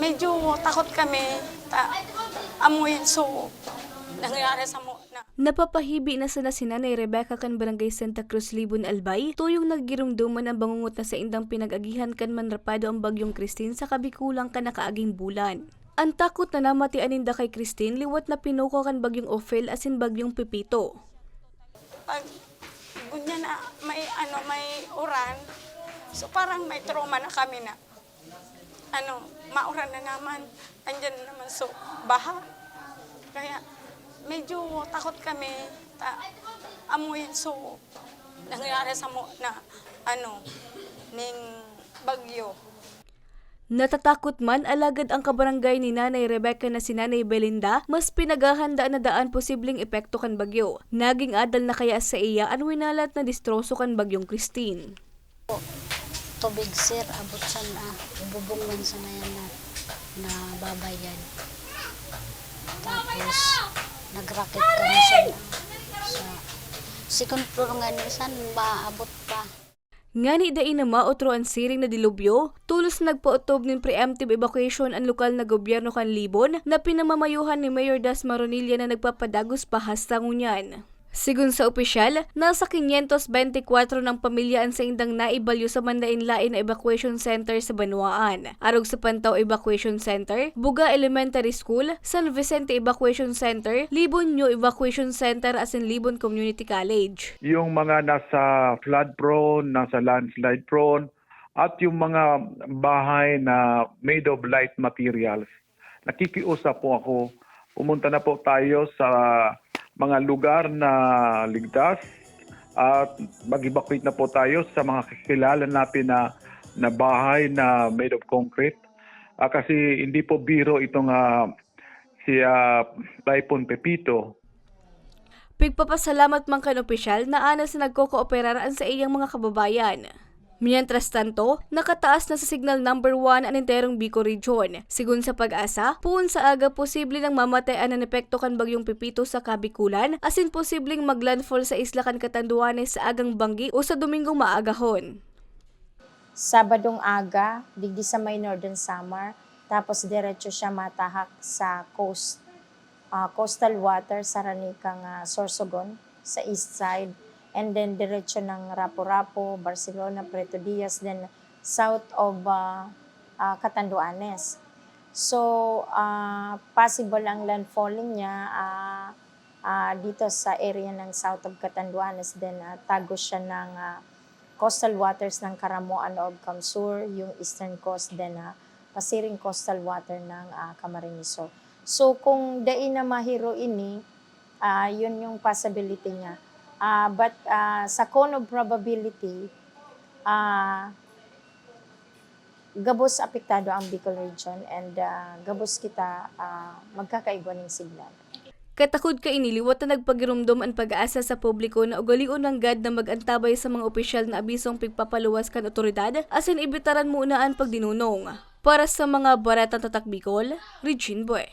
medyo takot kami. Amoy so nangyari sa mo na. Napapahibi na sana si Nanay Rebecca kan Barangay Santa Cruz, Libon, Albay, tuyong naggirumduman ang bangungot na sa indang pinag-agihan kan manrapado ang bagyong Christine sa kabikulang kan nakaaging bulan. Ang takot na namatian ninda kay Christine liwat na pinuko kan bagyong Ophel asin bagyong Pepito. Pag gunya na may uran, so parang may trauma na kami na mauran na naman, andyan na naman so baha. Kaya medyo takot kami. Amoy so nangyari sa mo na ning bagyo. Natatakot man alagad ang kabarangay ni Nanay Rebecca na si Nanay Belinda, mas pinaghahanda na daan posibleng epekto kan bagyo. Naging adal na kaya sa iya ang winalat na distroso kan bagyong Christine. Tubig sir, abot sa bubong man sa nayan na babayan. Tapos nagrakit kami sa second floor nga nisan, maabot pa. Ngani dai na maotro ang siring na dilubyo, tulos nagpautob ng preemptive evacuation ang lokal na gobyerno kan Libon na pinamamayuhan ni Mayor Das Maronilla na nagpapadagos pa hasta ngunyan. Sigun sa opisyal, nasa 524 ng pamilya ang sa indang naibalyo sa Mandainlain na Evacuation Center sa Banwaan. Arog sa Pantaw Evacuation Center, Buga Elementary School, San Vicente Evacuation Center, Libon New Evacuation Center asin Libon Community College. Yung mga nasa flood prone, nasa landslide prone, at yung mga bahay na made of light materials. Nakikiusap po ako, pumunta na po tayo sa mga lugar na ligtas at mag-evacuate na po tayo sa mga kakilala natin na bahay na made of concrete. Kasi hindi po biro itong si Typhoon Pepito. Pigpapasalamat man kan opisyal na anas na nagkokooperaraan sa iyang mga kababayan. Mientras tanto, nakataas na sa signal number 1 ang enterong Bicol Region. Sigun sa Pag-asa, puun sa aga posible nang mamatayan ang epekto kan bagyong Pepito sa Kabikulan, asin posibleng maglandfall sa isla kan Catanduanes sa agang banggi o sa Domingong maagahon. Sabadong aga, digdi sa may Northern Samar, tapos diretso siya matahak sa coastal water sa Ranikang Sorsogon sa east side. And then diretso ng Rapo-Rapo, Barcelona, Preto Diaz, then south of Catanduanes. So, possible ang landfalling niya dito sa area ng south of Catanduanes. Then tagos siya ng coastal waters ng Caramoan of Camsur, yung eastern coast, then pasiring coastal water ng Camarines Sur. So, kung dain na mahiro ini, yun yung possibility niya. But sa cone of probability, gabos apektado ang Bicol Region and gabos kita magkakaigwa ng signal. Katakod ka iniliwat na nagpagirumdom ang Pag-asa sa publiko na ugalion ng GAD na mag-antabay sa mga opisyal na abisong pigpapaluwas kan otoridad asin ibitaran muna ang pagdinunong. Para sa mga Baratang Tatak Bicol, Regine Boy.